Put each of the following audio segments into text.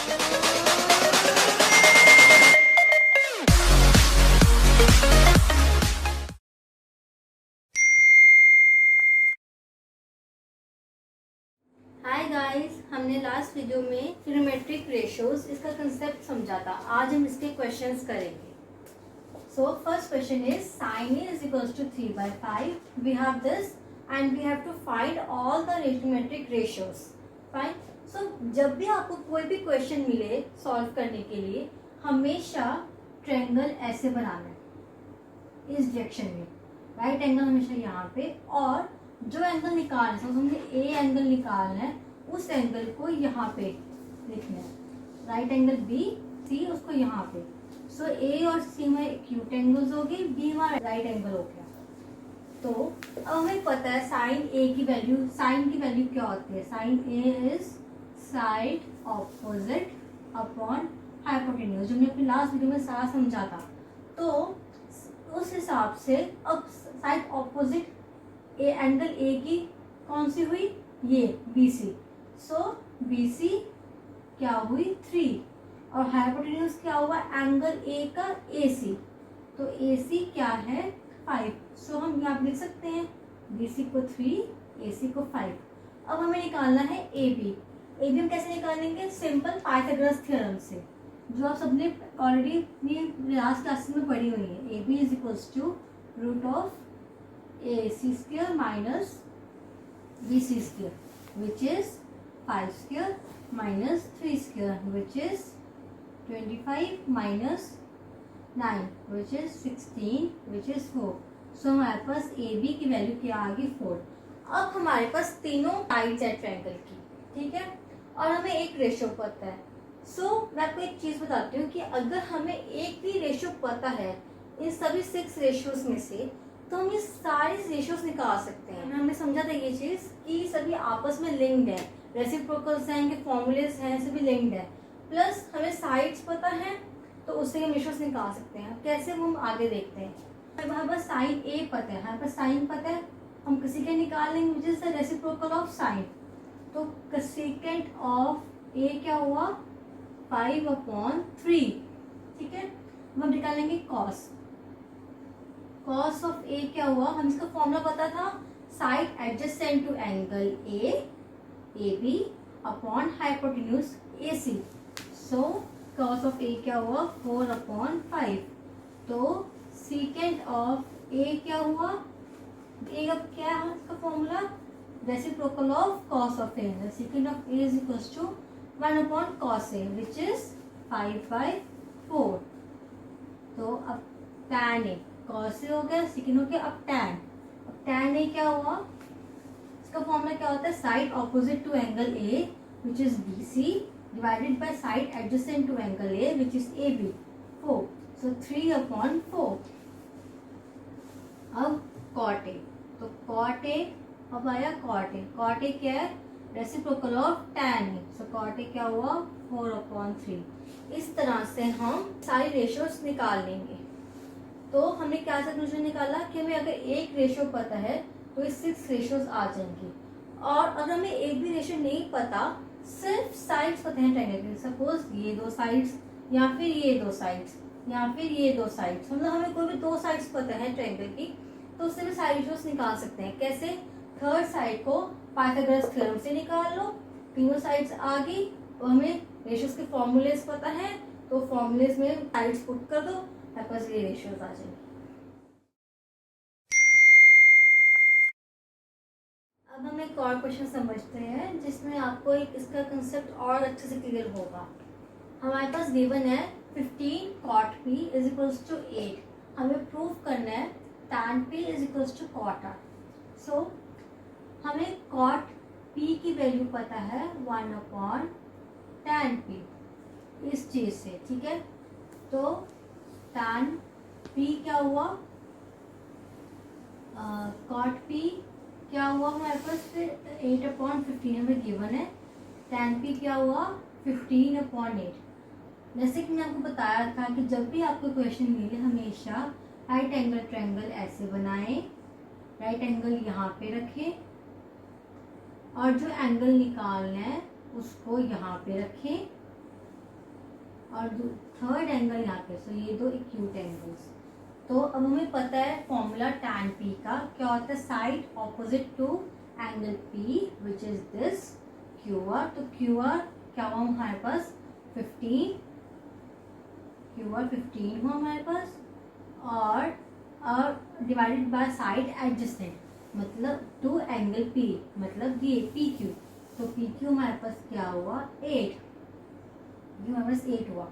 Hi guys, हमने last video में trigonometric ratios इसका कंसेप्ट समझा था। आज हम इसके क्वेश्चंस करेंगे। So first question is sin A is equals to 3/5. We have this and we have to find all the trigonometric ratios. Fine. So जब भी आपको कोई भी क्वेश्चन मिले सॉल्व करने के लिए हमेशा ट्रायंगल ऐसे बनाना है, इस डायरेक्शन में। राइट एंगल हमेशा यहाँ पे, और जो एंगल निकालना है, हमने ए एंगल निकालना है, उस एंगल को यहाँ पे लिखना है। राइट एंगल बी सी, उसको यहाँ पे। सो ए और सी में एक्यूट एंगल्स हो गए, बी हमारा राइट एंगल हो गया। तो अब हमें पता है साइन ए की वैल्यू, साइन की वैल्यू क्या होती है? Sine A is side opposite upon hypotenuse, जो हमने अपनी लास्ट वीडियो में सारा समझा था। तो उस हिसाब से अब side opposite A angle A की कौन सी हुई? ये बी सी। सो बी सी क्या हुई? 3, और हाइपोटेन्यूज क्या हुआ? एंगल ए का ए सी। तो ए सी क्या है? 5। सो हम यहाँ पे लिख सकते हैं बी सी को 3, ए सी को 5। अब हमें निकालना है ए बी। ए बी हम कैसे निकालेंगे? सिंपल पाइथागोरस थ्योरम से, जो आप सबने ऑलरेडी लास्ट क्लासेस में पढ़ी हुई है। A B is equals to root of AC square minus BC square, which is 5 square minus 3 square, which is 25 minus 9, which is 16, which is 4. So हमारे पास AB की वैल्यू क्या आ गई? 4. अब हमारे पास तीनों साइड्स है ट्रायंगल की, ठीक है, और हमें एक रेशियो पता है। मैं आपको एक चीज बताती हूँ कि अगर हमें एक भी रेशियो पता है इन सभी 6 रेशियोज में से, तो हम ये सारे रेशियोज निकाल सकते हैं। हमने समझा था ये चीज कि सभी आपस में लिंक्ड है, रेसिप्रोकल्स हैं, इनके फॉर्मूलेस हैं, सभी लिंक्ड है। प्लस हमें साइड्स पता है, तो उससे हम रेशियोज निकाल सकते हैं। कैसे, वो हम आगे देखते हैं। हमारे पास साइन ए पता है, हमारे पास साइन पता है, हम किसी के निकाल लेंगे which is the reciprocal of sine. तो सेकेंड ऑफ ए क्या हुआ? 5/3, ठीक है। हम निकालेंगे कॉस। कॉस ऑफ ए क्या हुआ? हम इसका फॉर्मूला पता था, side adjacent to angle A B upon hypotenuse A C. So cos of A क्या हुआ? 4/5। तो सीकेंड ऑफ ए क्या हुआ? ए का क्या है इसका formula? Reciprocal of cos of A. Secant of A is equals to 1/cos A, which is 5/4। तो अब tan ए, cos ए हो गया, सेकेंड हो गया, अब tan ए क्या हुआ? इसका फॉर्मूला क्या होता है? Side opposite to angle A which is B C divided by side adjacent to angle A which is A B, 4। सो 3/4। अब cot ए, तो cot ए अब आया cot ए। cot ए क्या है? Reciprocal of tan A. So cot ए क्या हुआ? 4/3। इस तरह से हम सारी रेशियोज निकाल लेंगे। तो हमने क्या कंक्लूजन निकाला कि हमें अगर एक रेशियो पता है तो ये 6 रेशियोज आ जाएंगी। और अगर हमें एक भी रेशियो नहीं पता, सिर्फ साइड्स पता है ट्रायंगल के, सपोज ये 2 साइड्स, या फिर ये 2 साइड्स, या फिर ये 2 साइड्स, मतलब हमें कोई भी 2 साइड्स पता है ट्रायंगल की, तो उससे भी सारे रेशियोज निकाल सकते हैं। कैसे? थर्ड साइड को पाइथागोरस थ्योरम से निकाल लो, तीनों साइड्स आ गई, और हमें रेशियोज के फॉर्मूलेस पता है, तो फॉर्मूलेस में साइड्स पुट कर दो, बस ये रेशियोज आ जाएंगे। अब हम एक और क्वेश्चन समझते हैं जिसमें आपको एक इसका कंसेप्ट और अच्छे से क्लियर होगा। हमारे पास गिवन है 15 cot p is equals to 8। हमें प्रूव करना है tan p is equals to cot r। So हमें cot p की वैल्यू पता है 1/tan p, इस चीज से, ठीक है। तो tan p क्या हुआ? cot p क्या हुआ हमारे पास? फिर 8/15 हमें गिवन है। tan p क्या हुआ? 15/8। जैसे कि मैं आपको बताया था कि जब भी आपको क्वेश्चन मिले हमेशा राइट एंगल ट्रायंगल ऐसे बनाएं, राइट एंगल यहाँ पे रखें, और जो एंगल निकालना है उसको यहाँ पे रखें, और थर्ड एंगल यहाँ पे, सो ये दो एक्यूट एंगल्स। तो अब हमें पता है फॉर्मूला tan P का क्या होता है, side opposite to angle P which is this QR। तो QR क्या हुआ हमारे पास 15, QR 15 हुआ हमारे पास, और डिवाइडेड बाय साइड एडजेसेंट मतलब टू एंगल P, मतलब ये PQ। तो PQ हमारे पास क्या हुआ 8, हमारे पास 8 हुआ।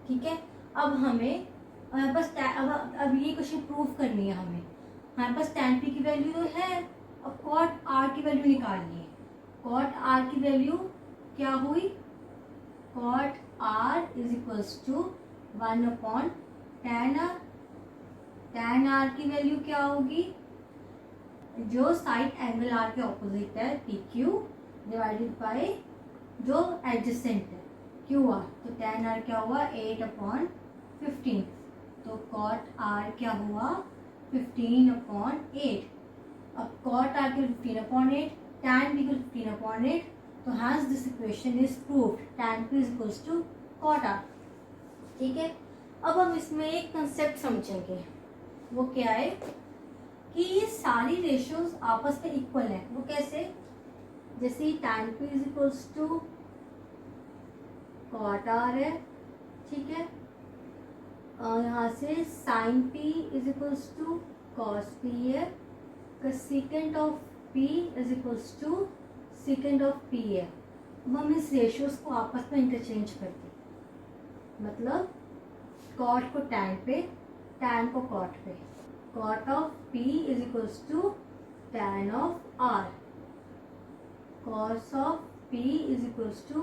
ठीक है, अब हमें हमारे पास अब ये क्वेश्चन प्रूव करनी है हमें। हमारे पास tan P की वैल्यू तो है, अब cot R की वैल्यू निकालनी है। cot R की वैल्यू क्या हुई, cot R is equals to 1/tan R। tan R की वैल्यू क्या होगी, जो साइड एंगल R के ऑपोजिट है PQ डिवाइडेड बाय जो एडजेसेंट है QR। तो tan R क्या हुआ 8/15। तो cot R क्या हुआ 15/8। अब cot R के 15/8, tan P के 15/8, तो hence this equation is proved, tan P is equals to cot R। ठीक है, अब हम इसमें एक कंसेप्ट समझेंगे, वो क्या है कि ये सारी रेशियोज आपस में इक्वल है। वो कैसे, जैसे tan P is equals to cot R है, ठीक है, और यहाँ से sin P is equals to cos P है, second of P is equals to second of P है। अब हम इस रेशियोज को आपस में इंटरचेंज करते हैं, मतलब cot को tan पे, tan को cot पे। cot of P is equals to tan of R, cos of P is equals to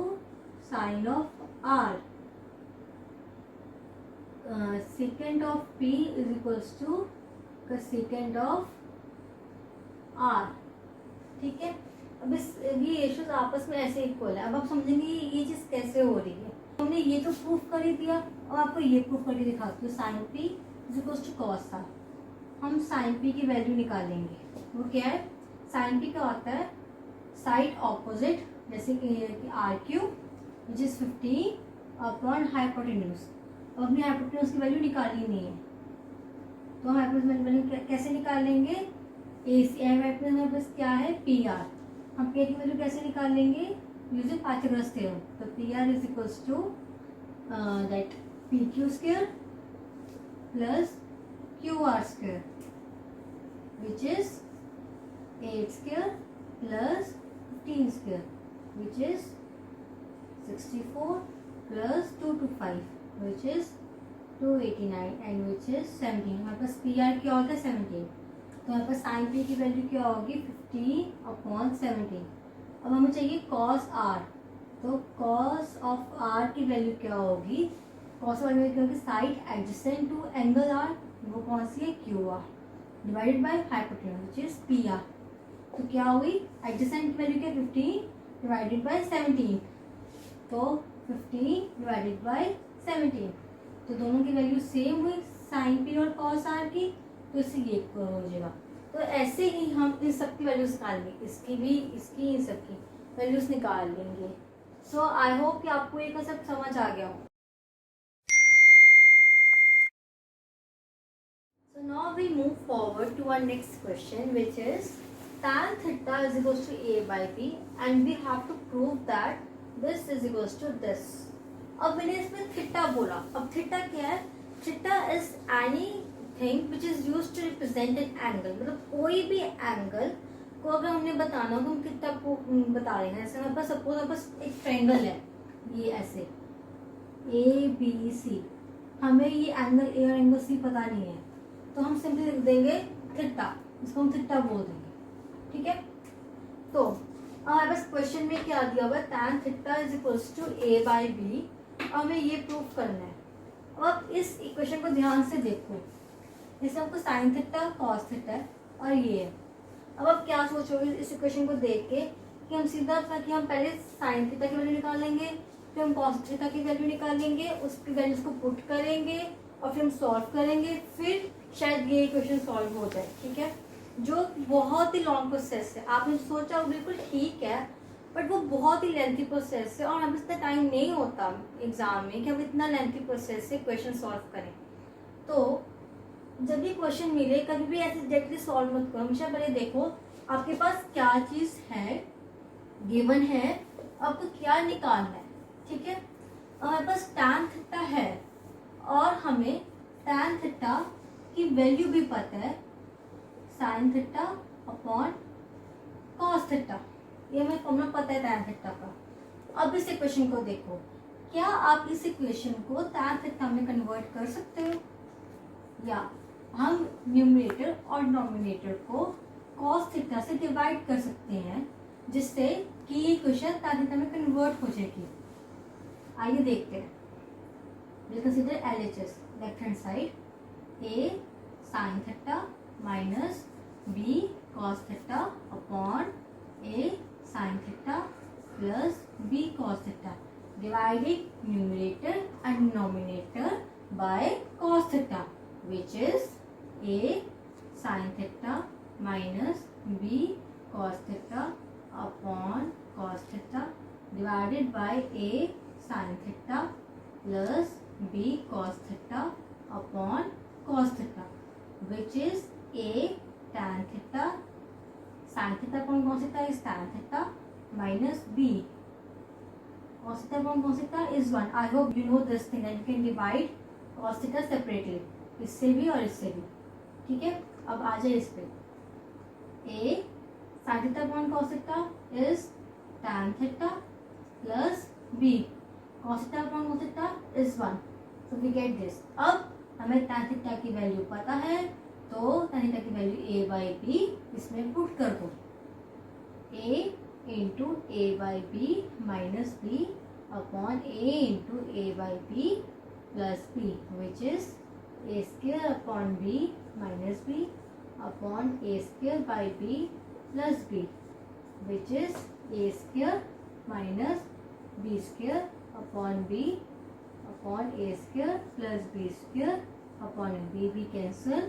sin of R, second of P is equals to second of R। ठीक है, अब ये ratios आपस में ऐसे इक्वल है। अब आप समझेंगे ये चीज कैसे हो रही है। हमने ये तो प्रूफ कर ही दिया, और आपको ये प्रूफ करके दिखाती हूँ। sin P is equals to cos R। हम sin P की वैल्यू निकालेंगे, वो क्या है, sin P क्या होता है, साइड ऑपोजिट, जैसे कि RQ विच इज 15/हाइपोटेन्यूज। अब अपनी हाइपोटेन्यूज की वैल्यू निकाली नहीं है, तो हम हाइपोटेन्यूज वैल्यू कैसे निकालेंगे, हमारे पास क्या है PR। हम P की वैल्यू कैसे निकालेंगे, यूजिंग पाइथागोरस थ्योरम। तो PR is equals to that PQ square plus QR square which is 8 square plus 15 square which is 64 plus 2 to 5 which is 289 and which is 17। हमारे पास PR क्या होगा 17, तो हमारे पास sin P की value क्या होगी 50/17। अब हमें चाहिए cos R, तो cos ऑफ R की वैल्यू क्या होगी, cos R की क्या होगी, side adjacent to angle R, वो कौन सी है QR divided by hypotenuse which is PR। तो क्या हुई, एडजेसेंट वैल्यू क्या 15 डिवाइडेड बाय 17, तो 15 डिवाइडेड बाय 17, तो दोनों की वैल्यू सेम हुई sin P और cos R की, तो इससे ये हो जाएगा। तो ऐसे ही हम इन सब की वैल्यूज निकालेंगे, इसकी भी, इसकी, इन सब की वैल्यूज निकाल लेंगे। सो आई होप कि आपको ये कंसेप्ट समझ आ गया हो। So now we move forward to our next question, which is tan theta is equals to A by B and we have to prove that this is equals to this। अब मैंने इसमें theta बोला, अब theta क्या है, theta is anything which is use to represent an angle, मतलब कोई भी एंगल को अगर हमने बताना हो तो हम थीटा को बता देंगे। जैसे हमारे पास सपोज हमारे पास एक ट्रायंगल है, ये ऐसे ABC, हमें ये एंगल A और एंगल C पता नहीं है, तो हम सिंपली लिख देंगे थीटा, इसको हम थीटा बोल देंगे। ठीक है, तो हमारे पास क्वेश्चन में क्या दिया हुआ है, tan theta is equals to A by B। हमें ये प्रूफ करना है। अब इस इक्वेशन को ध्यान से देखो, इसमें आपको साइन थीटा कॉस थीटा है और ये है। अब आप क्या सोचोगे इस इक्वेशन को देख के कि हम सीधा था कि हम पहले साइन थीटा की वैल्यू निकालेंगे, फिर हम कॉस थीटा की वैल्यू निकालेंगे, उसकी वैल्यूज को पुट करेंगे और फिर हम सॉल्व करेंगे, फिर शायद ये इक्वेशन सॉल्व हो जाए। ठीक है, जो बहुत ही लॉन्ग प्रोसेस है। आपने सोचा वो बिल्कुल ठीक है, बट वो बहुत ही लेंथी प्रोसेस है और हमें इतना टाइम नहीं होता एग्जाम में कि हम इतना लेंथी प्रोसेस से क्वेश्चन सॉल्व करें। तो जब भी क्वेश्चन मिले कभी भी ऐसे डायरेक्टली सॉल्व मत करो, हमेशा पहले देखो आपके पास क्या चीज़ है, गिवन है, आपको क्या निकालना है। ठीक है, हमारे पास tan थीटा है और हमें tan थीटा की वैल्यू भी पता है, sin theta upon cos theta, ये हमें फॉर्मूला पता है tan थीटा का। अब इस इक्वेशन को देखो, क्या आप इस इक्वेशन को tan थीटा में कन्वर्ट कर सकते हो, या हम न्यूमरेटर और डिनोमिनेटर को cos थीटा से डिवाइड कर सकते हैं, जिससे कि ये इक्वेशन tan थीटा में कन्वर्ट हो जाएगी। आइए देखते हैं। we'll consider LHS, left hand side, a sin theta minus b cos theta upon a sin theta plus b cos theta, dividing numerator and denominator by cos theta, which is a sin theta minus b cos theta upon cos theta divided by a sin theta plus b cos theta upon cos theta, which is a tan theta sin theta upon cos theta is tan theta minus b cos theta upon cos theta is 1. I hope you know this thing and you can divide cos theta separately, इससे भी और इससे भी। ठीक है, अब आ जाए इस पे, a sin theta upon cos theta is tan theta plus b cos theta upon cos theta is 1. So we get this. अब हमें tan थीटा की वैल्यू पता है, तो tan थीटा की वैल्यू a by b इसमें पुट कर दो, a into a by b minus b upon a into a by b plus b, which is a square upon b minus b upon a square by b plus b, which is a square minus b square upon b upon a square plus b square upon b cancel,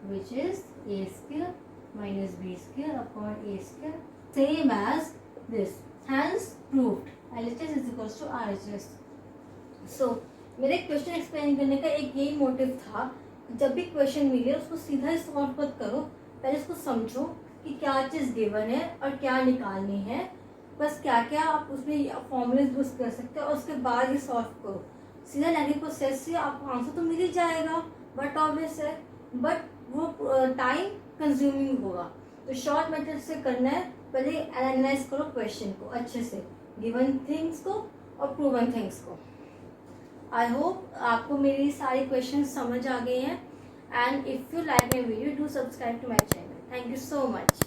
which is a square minus b square upon a square, same as this. Hence proved LHS is equals to RHS. So मेरे question explain करने का एक यही motive था, जब भी question मिले उसको सीधा ही सॉल्व मत करो, पहले उसको समझो कि क्या चीज़ गिवन है और क्या निकालनी है, बस क्या क्या आप उसमें फॉर्मूले यूज कर सकते हो और उसके बाद ही सॉल्व करो। सीधा लर्निंग प्रोसेस से आपको आंसर तो मिल ही जाएगा, बट ऑब्वियस है, बट वो टाइम कंज्यूमिंग होगा। तो शॉर्ट मेथड से करना है, पहले एनालाइज करो क्वेश्चन को अच्छे से, गिवन थिंग्स को और प्रूवन थिंग्स को। आई होप आपको मेरी सारी क्वेश्चन समझ आ गए हैं, and if you like my video do subscribe to my channel. Thank you so much.